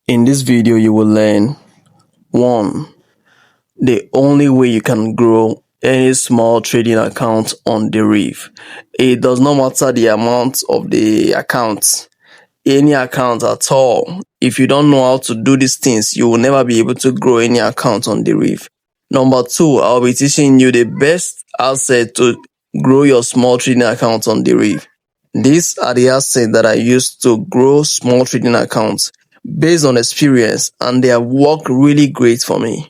In this video, you will learn 1. The only way you can grow any small trading account on Deriv. It does not matter the amount of the account, any account at all. If you don't know how to do these things, you will never be able to grow any account on Deriv. Number 2, I'll be teaching you the best asset to grow your small trading account on Deriv. These are the assets that I use to grow small trading accounts based on experience, and they have worked really great for me.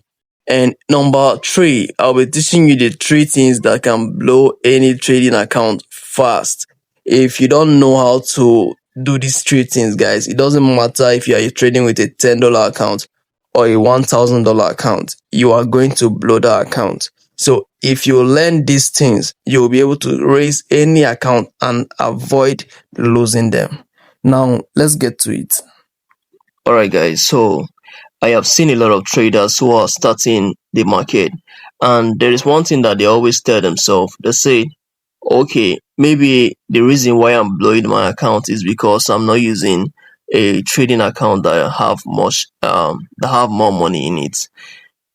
And number 3, I'll be teaching you the 3 things that can blow any trading account fast. If you don't know how to do these 3 things, guys, it doesn't matter if you are trading with a $10 account or a $1,000 account, you are going to blow that account. So if you learn these things, you'll be able to raise any account and avoid losing them. Now, let's get to it. Alright guys, so I have seen a lot of traders who are starting the market, and there is one thing that they always tell themselves. They say, okay, maybe the reason why I'm blowing my account is because I'm not using a trading account that have more money in it.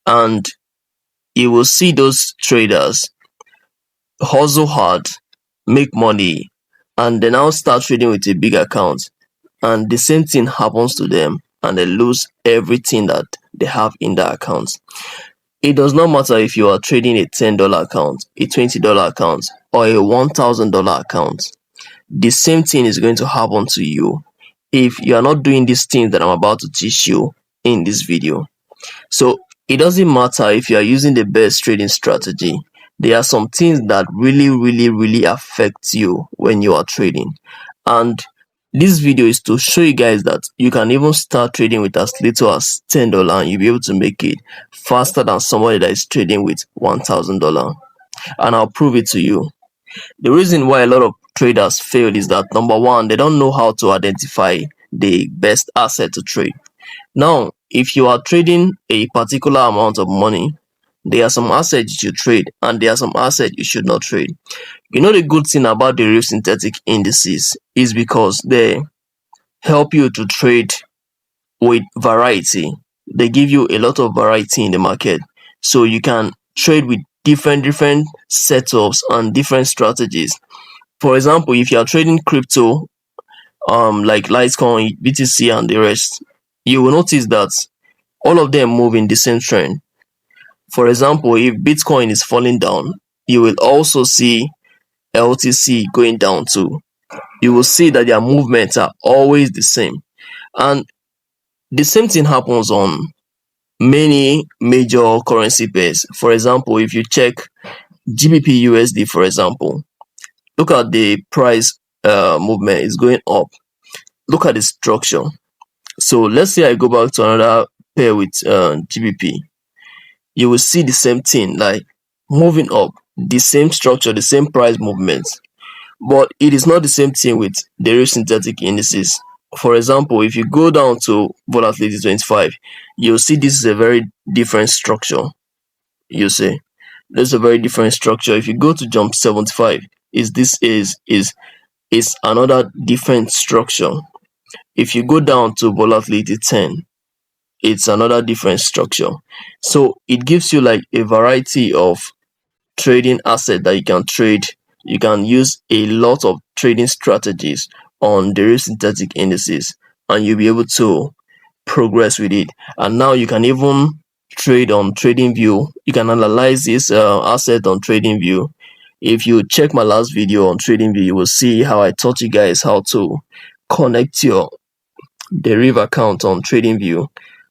And you will see those traders hustle hard, make money, and they now start trading with a big account, and the same thing happens to them, and they lose everything that they have in that account. It does not matter if you are trading a $10 account, a $20 account, or a $1,000 account. The same thing is going to happen to you if you are not doing these things that I'm about to teach you in this video. So it doesn't matter if you are using the best trading strategy. There are some things that really affect you when you are trading, and this video is to show you guys that you can even start trading with as little as $10 and you'll be able to make it faster than somebody that is trading with $1,000. And I'll prove it to you. The reason why a lot of traders fail is that, number 1, they don't know how to identify the best asset to trade. Now, if you are trading a particular amount of money, there are some assets you should trade and there are some assets you should not trade. You know, the good thing about the Deriv synthetic indices is because they help you to trade with variety. They give you a lot of variety in the market, so you can trade with different setups and different strategies. For example, if you are trading crypto, like Litecoin, BTC and the rest, you will notice that all of them move in the same trend. For example, if Bitcoin is falling down, you will also see LTC going down too. You will see that their movements are always the same. And the same thing happens on many major currency pairs. For example, if you check GBP USD, for example, look at the price movement is going up. Look at the structure. So let's say I go back to another pair with GBP. You will see the same thing, like moving up, the same structure, the same price movements. But it is not the same thing with Deriv synthetic indices. For example, if you go down to volatility 25, you'll see this is a very different structure. You see, there's a very different structure. If you go to jump 75, is another different structure. If you go down to volatility 10, it's another different structure. So it gives you like a variety of trading asset that you can trade. You can use a lot of trading strategies on Deriv synthetic indices, and you'll be able to progress with it. And now you can even trade on TradingView. You can analyze this asset on TradingView. If you check my last video on TradingView, you will see how I taught you guys how to connect your Deriv account on TradingView,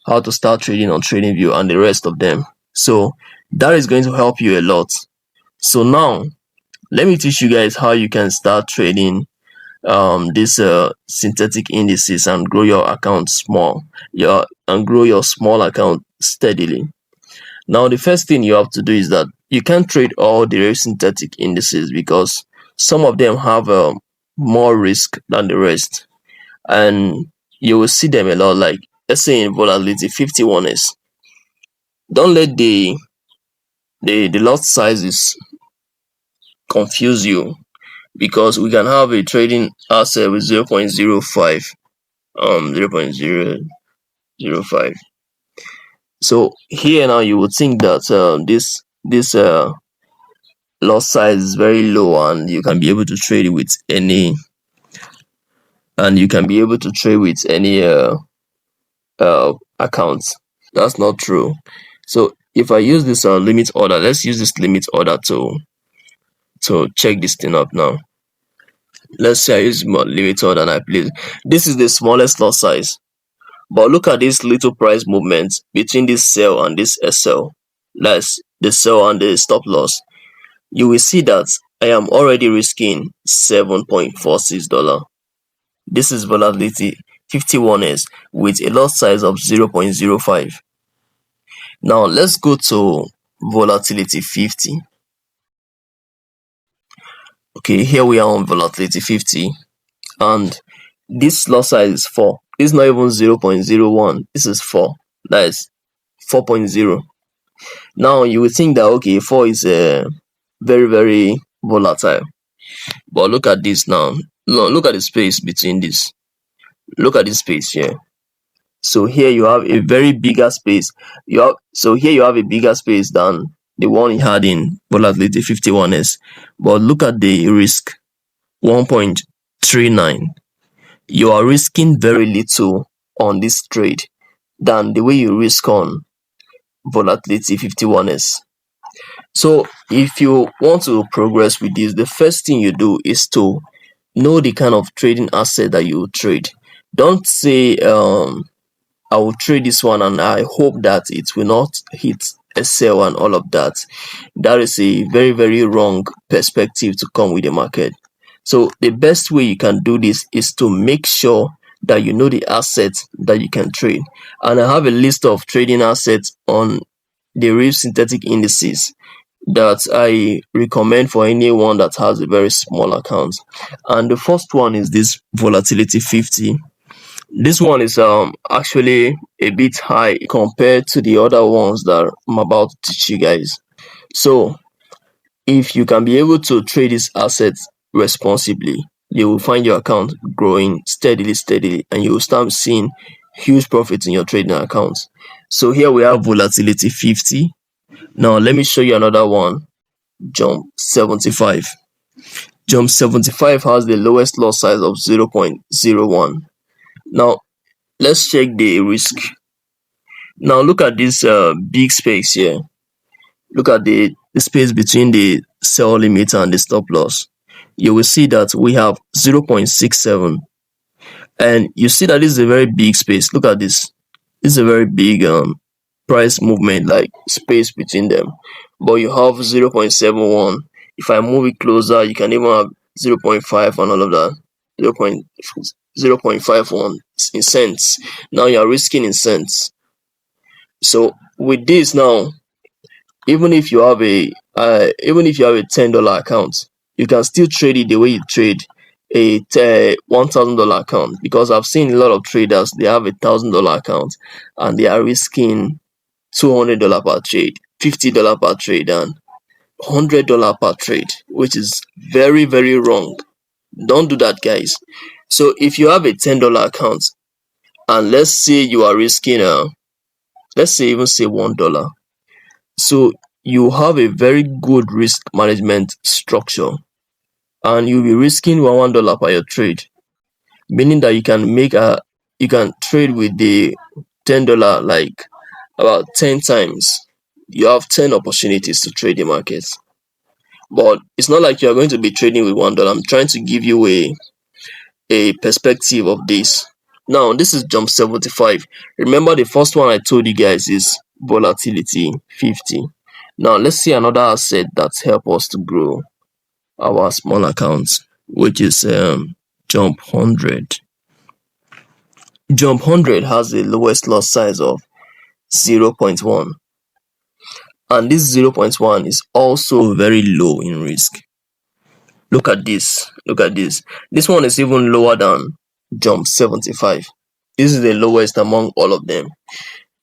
how to start trading on TradingView, and the rest of them. So that is going to help you a lot. So now let me teach you guys how you can start trading these synthetic indices and grow your account and grow your small account steadily. Now, the first thing you have to do is that you can't trade all the synthetic indices because some of them have more risk than the rest, and you will see them a lot. Like, let's say in volatility 51s, don't let the lot sizes confuse you, because we can have a trading asset with 0.05, 0.0, 0.05. So here now you would think that this loss size is very low, and you can be able to trade with any accounts. That's not true. So if I use this limit order, let's use this limit order to check this thing up now. Let's say I use my limit order and I place. This is the smallest lot size, but look at this little price movement between this sell and this SL. That's the sell and the stop loss. You will see that I am already risking $7.46. This is volatility 51s with a lot size of 0.05. Now let's go to volatility 50. Okay, here we are on volatility 50, and this lot size is 4. This is not even 0.01. This is 4. That is 4.0. Now you would think that okay, 4 is very, very volatile. But look at this now. No, look at the space between this. Look at this space here. So here you have a very bigger space. Here you have a bigger space than the one you had in volatility 51s. But look at the risk, 1.39. You are risking very little on this trade than the way you risk on volatility 51s. So if you want to progress with this, the first thing you do is to know the kind of trading asset that you trade. Don't say I will trade this one and I hope that it will not hit a sell and all of that. That is a very, very wrong perspective to come with the market. So the best way you can do this is to make sure that you know the assets that you can trade. And I have a list of trading assets on the Deriv synthetic indices that I recommend for anyone that has a very small account. And the first one is this volatility 50. This one is actually a bit high compared to the other ones that I'm about to teach you guys. So if you can be able to trade these assets responsibly, you will find your account growing steadily, and you will start seeing huge profits in your trading accounts. So here we have volatility 50. Now let me show you another one, jump 75. Jump 75 has the lowest lot size of 0.01. Now let's check the risk. Now look at this big space here. Look at the space between the sell limit and the stop loss. You will see that we have 0.67, and you see that this is a very big space. Look at this. This is a very big price movement, like space between them. But you have 0.71. If I move it closer, you can even have 0.5 and all of that. 0.51 in cents. Now you are risking in cents. So with this now, even if you have a $10 account, you can still trade it the way you trade a $1,000 account, because I've seen a lot of traders, they have a $1,000 account and they are risking $200 per trade, $50 per trade, and $100 per trade, which is very, very wrong. Don't do that, guys. So if you have a $10 account and let's say you are risking let's say even say $1, so you have a very good risk management structure, and you'll be risking $1 per your trade, meaning that you can trade with the $10 like about 10 times. You have 10 opportunities to trade the market. But it's not like you're going to be trading with $1. I'm trying to give you a perspective of this. Now this is jump 75. Remember, the first one I told you guys is volatility 50. Now let's see another asset that help us to grow our small accounts, which is jump 100. Jump 100 has the lowest lot size of 0.1, and this 0.1 is also very low in risk. Look at this. This one is even lower than jump 75. This is the lowest among all of them.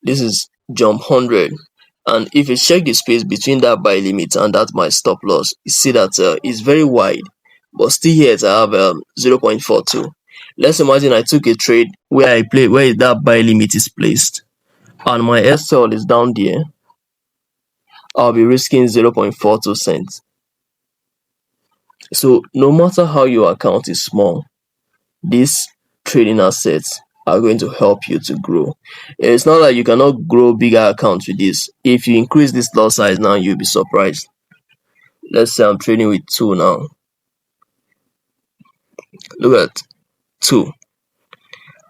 This is jump 100, and if you check the space between that buy limit and that my stop loss, you see that it's very wide, but still here I have 0.42. Let's imagine I took a trade where I play where that buy limit is placed and my SL is down there. I'll be risking 0.42 cents. So no matter how your account is small, these trading assets are going to help you to grow. It's not like you cannot grow bigger accounts with this. If you increase this lot size now, you'll be surprised. Let's say I'm trading with 2 now. Look at 2.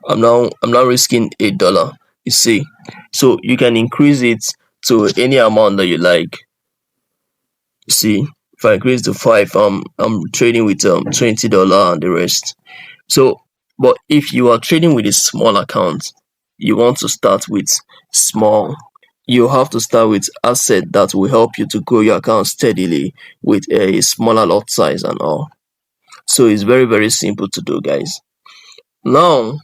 I'm now risking $8. You see, so you can increase it to any amount that you like. You see, if I increase to 5, I'm trading with $20 and the rest. So, but if you are trading with a small account, you want to start with small. You have to start with asset that will help you to grow your account steadily with a smaller lot size and all. So it's very, very simple to do, guys. Now,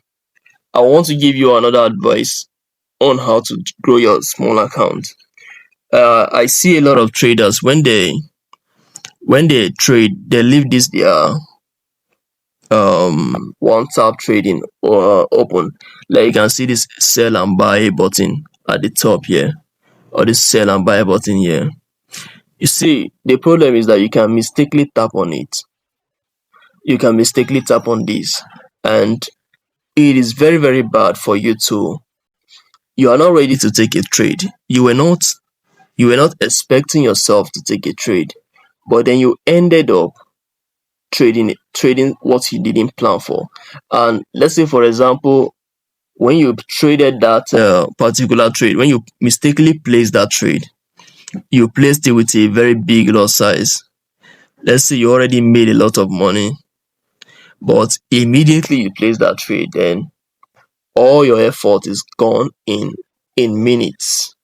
I want to give you another advice on how to grow your small account. I see a lot of traders when they trade, they leave this their one tap trading or open. Like you can see this sell and buy button at the top here, or this sell and buy button here. You see, the problem is that you can mistakenly tap on it. You can mistakenly tap on this, and it is very, very bad for you to. You are not ready to take a trade. You were not expecting yourself to take a trade, but then you ended up trading what you didn't plan for. And let's say, for example, when you traded that particular trade, when you mistakenly placed that trade, you placed it with a very big lot size. Let's say you already made a lot of money, but immediately you place that trade, then all your effort is gone in minutes.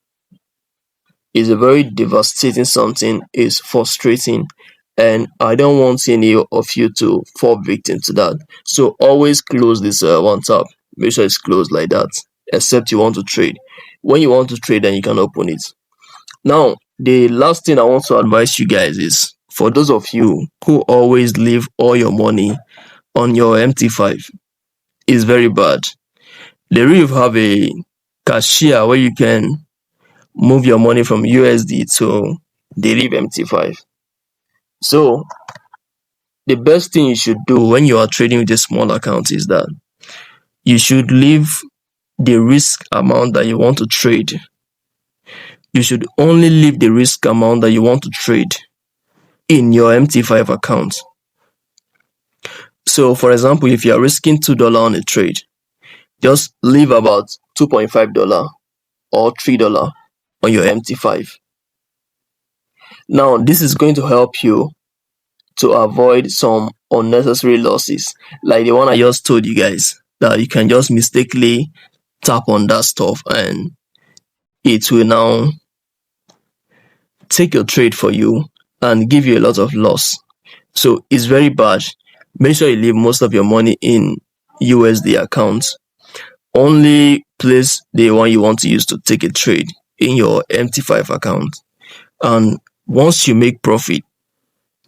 It's a very devastating something. It's frustrating, and I don't want any of you to fall victim to that. So always close this one tab. Make sure it's closed like that, except you want to trade. When you want to trade, then you can open it. Now, the last thing I want to advise you guys is for those of you who always leave all your money on your MT5, is very bad. Deriv have a cashier where you can move your money from USD to Deriv MT5. So the best thing you should do when you are trading with a small account is that you should leave the risk amount that you want to trade. You should only leave the risk amount that you want to trade in your MT5 account. So for example, if you are risking $2 on a trade, just leave about $2.5 or $3 on your MT5. Now this is going to help you to avoid some unnecessary losses, like the one I just told you guys, that you can just mistakenly tap on that stuff and it will now take your trade for you and give you a lot of loss. So it's very bad. Make sure you leave most of your money in USD accounts. Only place the one you want to use to take a trade in your MT5 account. And once you make profit,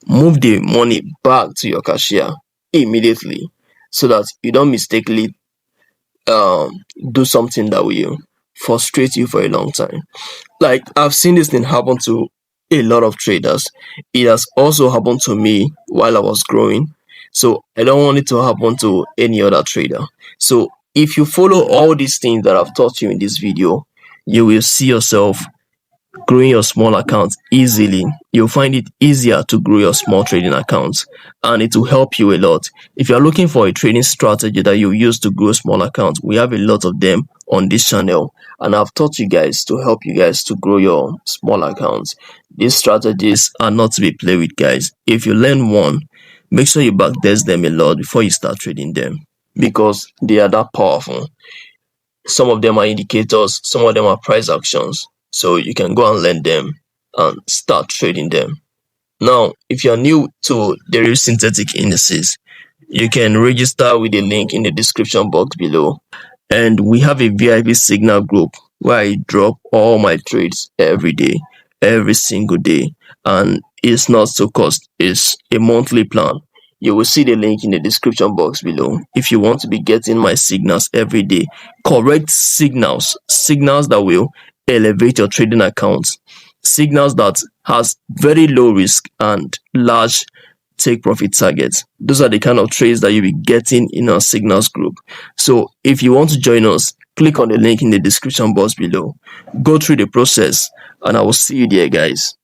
move the money back to your cashier immediately, so that you don't mistakenly do something that will frustrate you for a long time. Like, I've seen this thing happen to a lot of traders. It has also happened to me while I was growing, so I don't want it to happen to any other trader. So if you follow all these things that I've taught you in this video, you will see yourself growing your small account easily. You'll find it easier to grow your small trading accounts, and it will help you a lot. If you're looking for a trading strategy that you use to grow small accounts, we have a lot of them on this channel, and I've taught you guys to help you guys to grow your small accounts. These strategies are not to be played with, guys. If you learn one, make sure you backtest them a lot before you start trading them, because they are that powerful. Some of them are indicators, some of them are price actions. So you can go and learn them and start trading them. Now, if you're new to Deriv synthetic indices, you can register with the link in the description box below. And we have a VIP signal group where I drop all my trades every day, every single day. And it's not so cost, it's a monthly plan. You will see the link in the description box below if you want to be getting my signals every day. Correct signals, signals that will elevate your trading account, signals that has very low risk and large take profit targets. Those are the kind of trades that you'll be getting in our signals group. So if you want to join us, click on the link in the description box below. Go through the process and I will see you there, guys.